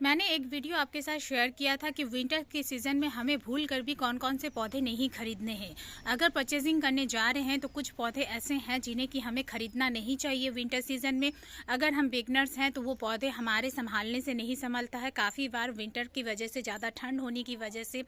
मैंने एक वीडियो आपके साथ शेयर किया था कि विंटर के सीज़न में हमें भूल कर भी कौन कौन से पौधे नहीं खरीदने हैं। अगर परचेजिंग करने जा रहे हैं तो कुछ पौधे ऐसे हैं जिन्हें कि हमें खरीदना नहीं चाहिए विंटर सीज़न में। अगर हम बिगनर्स हैं तो वो पौधे हमारे संभालने से नहीं संभलता है। काफ़ी बार विंटर की वजह से, ज़्यादा ठंड होने की वजह से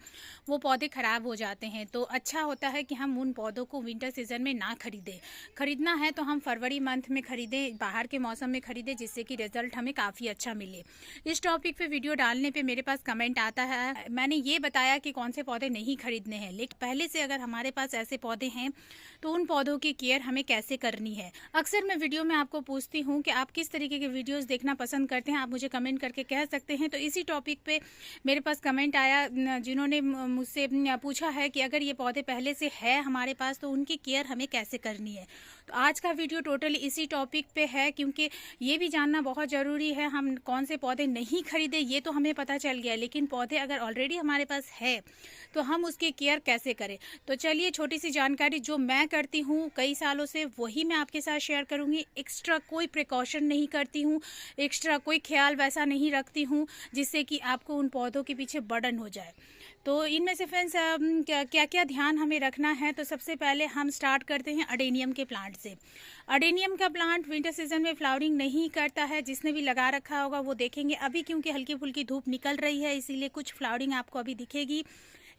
वो पौधे ख़राब हो जाते हैं। तो अच्छा होता है कि हम उन पौधों को विंटर सीज़न में ना खरीदें। खरीदना है तो हम फरवरी मंथ में खरीदें, बाहर के मौसम में खरीदें, जिससे कि रिज़ल्ट हमें काफ़ी अच्छा मिले। इस टॉपिक पे वीडियो डालने पे मेरे पास कमेंट आता है। मैंने ये बताया कि कौन से पौधे नहीं खरीदने हैं, लेकिन पहले से अगर हमारे पास ऐसे पौधे हैं तो उन पौधों की केयर हमें कैसे करनी है। अक्सर मैं वीडियो में आपको पूछती हूँ कि आप किस तरीके के वीडियोस देखना पसंद करते हैं। आप मुझे कमेंट करके कह सकते हैं। तो इसी टॉपिक पे मेरे पास कमेंट आया, जिन्होंने मुझसे पूछा है कि अगर ये पौधे पहले से है हमारे पास तो उनकी केयर हमें कैसे करनी है। तो आज का वीडियो टोटली इसी टॉपिक पे है, क्योंकि ये भी जानना बहुत ज़रूरी है। हम कौन से पौधे नहीं खरीदे ये तो हमें पता चल गया, लेकिन पौधे अगर ऑलरेडी हमारे पास है तो हम उसकी केयर कैसे करें। तो चलिए, छोटी सी जानकारी जो मैं करती हूँ कई सालों से वही मैं आपके साथ शेयर करूँगी। एक्स्ट्रा कोई प्रिकॉशन नहीं करती हूँ, एक्स्ट्रा कोई ख्याल वैसा नहीं रखती हूँ जिससे कि आपको उन पौधों के पीछे बर्डन हो जाए। तो इनमें से फ्रेंड्स क्या क्या ध्यान हमें रखना है। तो सबसे पहले हम स्टार्ट करते हैं अडेनियम के प्लांट से। अडेनियम का प्लांट विंटर सीजन में फ्लावरिंग नहीं करता है। जिसने भी लगा रखा होगा वो देखेंगे अभी, क्योंकि हल्की फुल्की धूप निकल रही है इसीलिए कुछ फ्लावरिंग आपको अभी दिखेगी।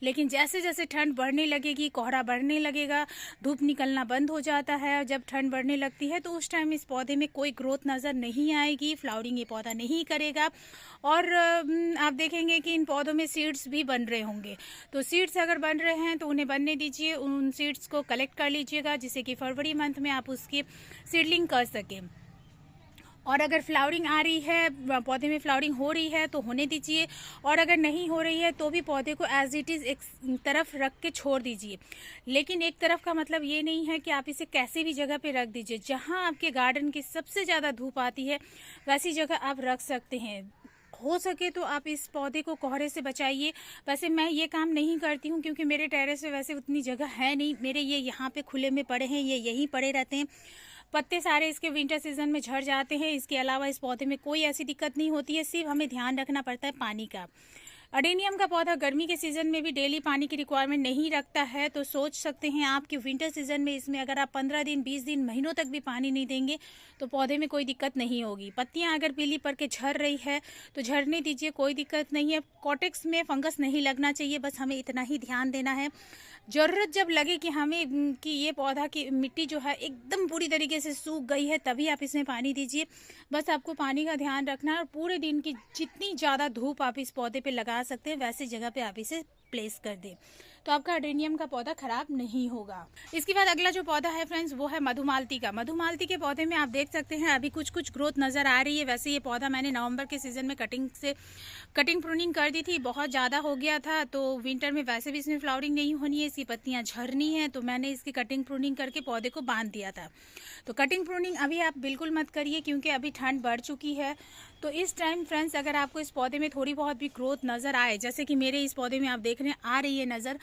लेकिन जैसे जैसे ठंड बढ़ने लगेगी, कोहरा बढ़ने लगेगा, धूप निकलना बंद हो जाता है। और जब ठंड बढ़ने लगती है तो उस टाइम इस पौधे में कोई ग्रोथ नज़र नहीं आएगी, फ्लावरिंग ये पौधा नहीं करेगा। और आप देखेंगे कि इन पौधों में सीड्स भी बन रहे होंगे। तो सीड्स अगर बन रहे हैं तो उन्हें बनने दीजिए, उन सीड्स को कलेक्ट कर लीजिएगा जिससे कि फरवरी मंथ में आप उसकी सीडलिंग कर सकें। और अगर फ्लावरिंग आ रही है, पौधे में फ्लावरिंग हो रही है तो होने दीजिए। और अगर नहीं हो रही है तो भी पौधे को एज इट इज़ एक तरफ रख के छोड़ दीजिए। लेकिन एक तरफ का मतलब ये नहीं है कि आप इसे कैसे भी जगह पे रख दीजिए। जहाँ आपके गार्डन की सबसे ज़्यादा धूप आती है वैसी जगह आप रख सकते हैं। हो सके तो आप इस पौधे को कोहरे से बचाइए। वैसे मैं ये काम नहीं करती हूँ क्योंकि मेरे टेरेस पे वैसे उतनी जगह है नहीं। मेरे ये यहाँ पे खुले में पड़े हैं, ये यहीं पड़े रहते हैं। पत्ते सारे इसके विंटर सीजन में झड़ जाते हैं। इसके अलावा इस पौधे में कोई ऐसी दिक्कत नहीं होती है, सिर्फ हमें ध्यान रखना पड़ता है पानी का। अडेनियम का पौधा गर्मी के सीजन में भी डेली पानी की रिक्वायरमेंट नहीं रखता है। तो सोच सकते हैं आप कि विंटर सीजन में इसमें अगर आप 15 दिन 20 दिन महीनों तक भी पानी नहीं देंगे तो पौधे में कोई दिक्कत नहीं होगी। पत्तियां अगर पीली पड़ के झड़ रही है तो झड़ने दीजिए, कोई दिक्कत नहीं है। कॉटेक्स में फंगस नहीं लगना चाहिए, बस हमें इतना ही ध्यान देना है। ज़रूरत जब लगे कि हमें कि ये पौधा की मिट्टी जो है एकदम पूरी तरीके से सूख गई है तभी आप इसमें पानी दीजिए। बस आपको पानी का ध्यान रखना है और पूरे दिन की जितनी ज़्यादा धूप आप इस पौधे पे लगा सकते हैं वैसी जगह पे आप इसे प्लेस कर दें, तो आपका अडेनियम का पौधा खराब नहीं होगा। इसके बाद अगला जो पौधा है फ्रेंड्स वो है मधुमालती का। मधुमालती के पौधे में आप देख सकते हैं अभी कुछ ग्रोथ नज़र आ रही है। वैसे ये पौधा मैंने नवंबर के सीज़न में कटिंग प्रूनिंग कर दी थी, बहुत ज़्यादा हो गया था। तो विंटर में वैसे भी इसमें फ्लावरिंग नहीं होनी है, इसकी पत्तियाँ झड़नी है, तो मैंने इसकी कटिंग प्रूनिंग करके पौधे को बांध दिया था। तो कटिंग प्रूनिंग अभी आप बिल्कुल मत करिए क्योंकि अभी ठंड बढ़ चुकी है। तो इस टाइम फ्रेंड्स अगर आपको इस पौधे में थोड़ी बहुत भी ग्रोथ नज़र आए, जैसे कि मेरे इस पौधे में आप देख रहे हैं आ रही है नज़र,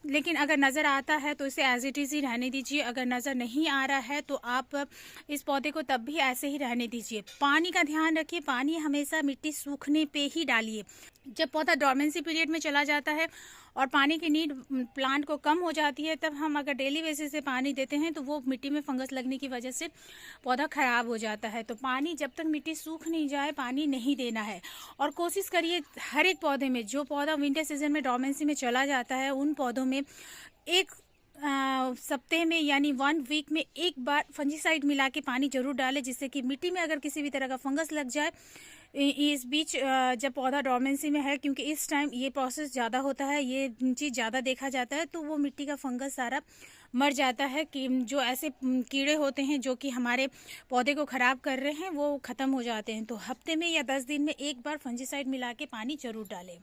लेकिन अगर नज़र आता है तो इसे एज इट इज़ ही रहने दीजिए। अगर नज़र नहीं आ रहा है तो आप इस पौधे को तब भी ऐसे ही रहने दीजिए। पानी का ध्यान रखिए, पानी हमेशा मिट्टी सूखने पे ही डालिए। जब पौधा डोर्मेंसी पीरियड में चला जाता है और पानी की नीड प्लांट को कम हो जाती है, तब हम अगर डेली बेसिस से पानी देते हैं तो वो मिट्टी में फंगस लगने की वजह से पौधा ख़राब हो जाता है। तो पानी जब तक मिट्टी सूख नहीं जाए पानी नहीं देना है। और कोशिश करिए हर एक पौधे में, जो पौधा विंटर सीजन में डोर्मेंसी में चला जाता है उन पौधों में एक सप्ताह में यानी 1 वीक में एक बार फंजीसाइड मिला के पानी जरूर डालें, जिससे कि मिट्टी में अगर किसी भी तरह का फंगस लग जाए इस बीच जब पौधा डोर्मेंसी में है, क्योंकि इस टाइम ये प्रोसेस ज़्यादा होता है, ये चीज़ ज़्यादा देखा जाता है, तो वो मिट्टी का फंगस सारा मर जाता है। कि जो ऐसे कीड़े होते हैं जो कि हमारे पौधे को ख़राब कर रहे हैं वो ख़त्म हो जाते हैं। तो हफ्ते में या 10 दिन में एक बार फंजीसाइड मिला के पानी ज़रूर डालें।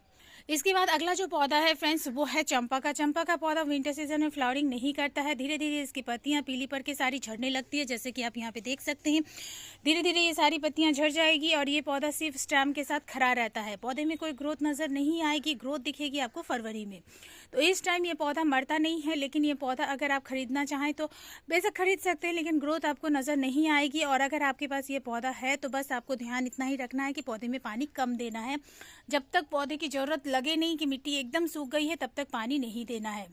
इसके बाद अगला जो पौधा है फ्रेंड्स वो है चंपा का। चंपा का पौधा विंटर सीजन में फ्लावरिंग नहीं करता है। धीरे धीरे इसकी पत्तियां पीली पड़ के सारी झड़ने लगती है, जैसे कि आप यहाँ पे देख सकते हैं। धीरे धीरे ये सारी पत्तियां झड़ जाएगी और ये पौधा सिर्फ स्टेम के साथ खड़ा रहता है। पौधे में कोई ग्रोथ नज़र नहीं आएगी, ग्रोथ दिखेगी आपको फरवरी में। तो इस टाइम ये पौधा मरता नहीं है, लेकिन ये पौधा अगर आप खरीदना चाहें तो बेशक खरीद सकते हैं, लेकिन ग्रोथ आपको नज़र नहीं आएगी। और अगर आपके पास ये पौधा है तो बस आपको ध्यान इतना ही रखना है कि पौधे में पानी कम देना है। जब तक पौधे की ज़रूरत लगे नहीं कि मिट्टी एकदम सूख गई है, तब तक पानी नहीं देना है।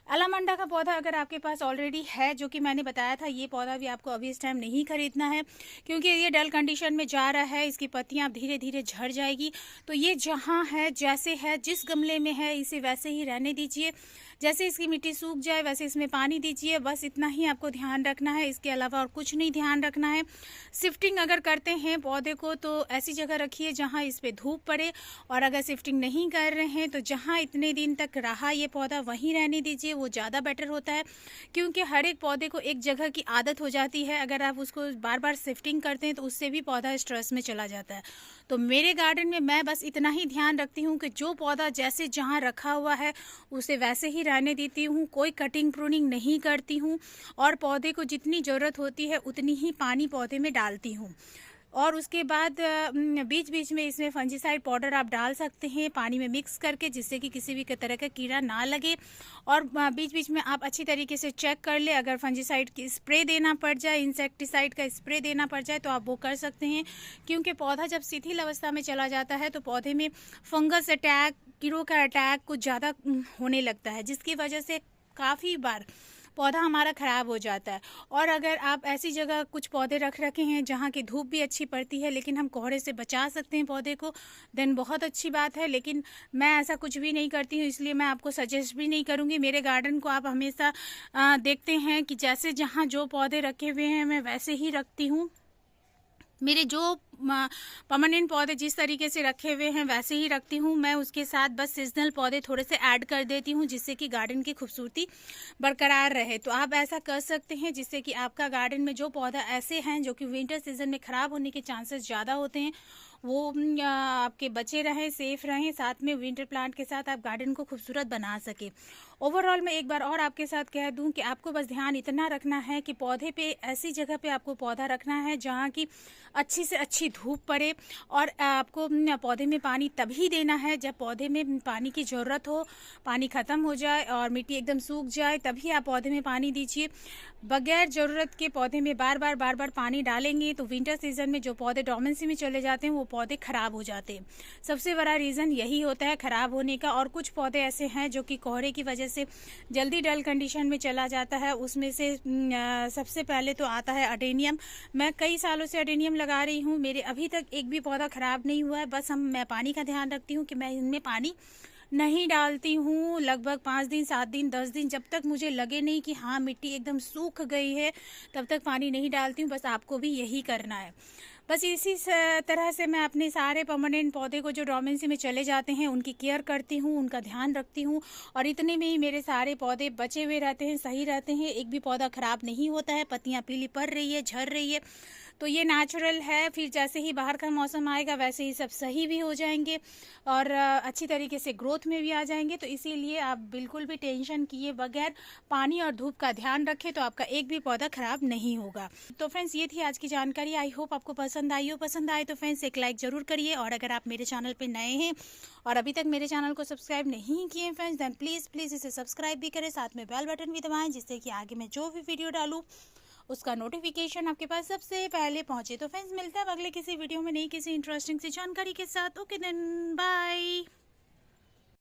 अलामंडा का पौधा अगर आपके पास ऑलरेडी है, जो कि मैंने बताया था, ये पौधा भी आपको अभी इस टाइम नहीं खरीदना है, क्योंकि ये डल कंडीशन में जा रहा है। इसकी पत्तियां धीरे धीरे झड़ जाएगी। तो ये जहां है, जैसे है, जिस गमले में है, इसे वैसे ही रहने दीजिए। जैसे इसकी मिट्टी सूख जाए वैसे इसमें पानी दीजिए। बस इतना ही आपको ध्यान रखना है, इसके अलावा और कुछ नहीं ध्यान रखना है। शिफ्टिंग अगर करते हैं पौधे को तो ऐसी जगह रखिए जहां इस पे धूप पड़े, और अगर शिफ्टिंग नहीं कर रहे हैं तो जहां इतने दिन तक रहा ये पौधा वहीं रहने दीजिए, वो ज़्यादा बेटर होता है। क्योंकि हर एक पौधे को एक जगह की आदत हो जाती है, अगर आप उसको बार बार शिफ्टिंग करते हैं तो उससे भी पौधा स्ट्रेस में चला जाता है। तो मेरे गार्डन में मैं बस इतना ही ध्यान रखती हूँ कि जो पौधा जैसे जहाँ रखा हुआ है उसे वैसे ही रहने देती हूँ, कोई कटिंग प्रूनिंग नहीं करती हूँ, और पौधे को जितनी ज़रूरत होती है उतनी ही पानी पौधे में डालती हूँ। और उसके बाद बीच बीच में इसमें फंजीसाइड पाउडर आप डाल सकते हैं पानी में मिक्स करके, जिससे कि किसी भी तरह का कीड़ा ना लगे। और बीच बीच में आप अच्छी तरीके से चेक कर ले, अगर फंजीसाइड की स्प्रे देना पड़ जाए, इंसेक्टिसाइड का स्प्रे देना पड़ जाए तो आप वो कर सकते हैं। क्योंकि पौधा जब शिथिल अवस्था में चला जाता है तो पौधे में फंगस अटैक, कीड़ों का अटैक कुछ ज़्यादा होने लगता है, जिसकी वजह से काफ़ी बार पौधा हमारा ख़राब हो जाता है। और अगर आप ऐसी जगह कुछ पौधे रख रखे हैं जहाँ की धूप भी अच्छी पड़ती है, लेकिन हम कोहरे से बचा सकते हैं पौधे को, देन बहुत अच्छी बात है। लेकिन मैं ऐसा कुछ भी नहीं करती हूँ, इसलिए मैं आपको सजेस्ट भी नहीं करूँगी। मेरे गार्डन को आप हमेशा देखते हैं कि जैसे जहाँ जो पौधे रखे हुए हैं मैं वैसे ही रखती हूँ। मेरे जो परमानेंट पौधे जिस तरीके से रखे हुए हैं वैसे ही रखती हूँ मैं। उसके साथ बस सीजनल पौधे थोड़े से ऐड कर देती हूँ, जिससे कि गार्डन की खूबसूरती बरकरार रहे। तो आप ऐसा कर सकते हैं जिससे कि आपका गार्डन में जो पौधा ऐसे हैं जो कि विंटर सीजन में ख़राब होने के चांसेस ज़्यादा होते हैं, वो आपके बचे रहें, सेफ रहें, साथ में विंटर प्लांट के साथ आप गार्डन को खूबसूरत बना सके। ओवरऑल मैं एक बार और आपके साथ कह दूं कि आपको बस ध्यान इतना रखना है कि पौधे पे ऐसी जगह पे आपको पौधा रखना है जहाँ की अच्छी से अच्छी धूप पड़े, और आपको पौधे में पानी तभी देना है जब पौधे में पानी की ज़रूरत हो, पानी ख़त्म हो जाए और मिट्टी एकदम सूख जाए, तभी आप पौधे में पानी दीजिए। बगैर ज़रूरत के पौधे में बार बार पानी डालेंगे तो विंटर सीजन में जो पौधे डोमेंसी में चले जाते हैं वो पौधे ख़राब हो जाते हैं। सबसे बड़ा रीज़न यही होता है ख़राब होने का। और कुछ पौधे ऐसे हैं जो कि कोहरे की वजह से जल्दी डल कंडीशन में चला जाता है। उसमें से सबसे पहले तो आता है अडेनियम। मैं कई सालों से अडेनियम लगा रही हूँ, मेरे अभी तक एक भी पौधा ख़राब नहीं हुआ है। बस मैं पानी का ध्यान रखती हूँ कि मैं इनमें पानी नहीं डालती हूँ लगभग 5 दिन, 7 दिन, 10 दिन, जब तक मुझे लगे नहीं कि हाँ मिट्टी एकदम सूख गई है तब तक पानी नहीं डालती हूँ। बस आपको भी यही करना है। बस इसी तरह से मैं अपने सारे परमानेंट पौधे को जो डोमेंसी में चले जाते हैं उनकी केयर करती हूँ, उनका ध्यान रखती हूँ, और इतने में ही मेरे सारे पौधे बचे हुए रहते हैं, सही रहते हैं। एक भी पौधा ख़राब नहीं होता है। पत्तियाँ पीली पड़ रही है, झड़ रही है, तो ये नेचुरल है। फिर जैसे ही बाहर का मौसम आएगा वैसे ही सब सही भी हो जाएंगे और अच्छी तरीके से ग्रोथ में भी आ जाएंगे। तो इसीलिए आप बिल्कुल भी टेंशन किए बगैर पानी और धूप का ध्यान रखें तो आपका एक भी पौधा खराब नहीं होगा। तो फ्रेंड्स ये थी आज की जानकारी। आई होप आपको पसंद आई हो। पसंद आए तो फ्रेंड्स एक लाइक ज़रूर करिए, और अगर आप मेरे चैनल पर नए हैं और अभी तक मेरे चैनल को सब्सक्राइब नहीं किए फ्रेंड्स, देन प्लीज़ इसे सब्सक्राइब भी करें, साथ में बेल बटन भी दबाएँ, जिससे कि आगे मैं जो भी वीडियो डालूँ उसका नोटिफिकेशन आपके पास सबसे पहले पहुंचे। तो फ्रेंड्स मिलते हैं अब अगले किसी वीडियो में नई किसी इंटरेस्टिंग सी जानकारी के साथ। Okay then bye.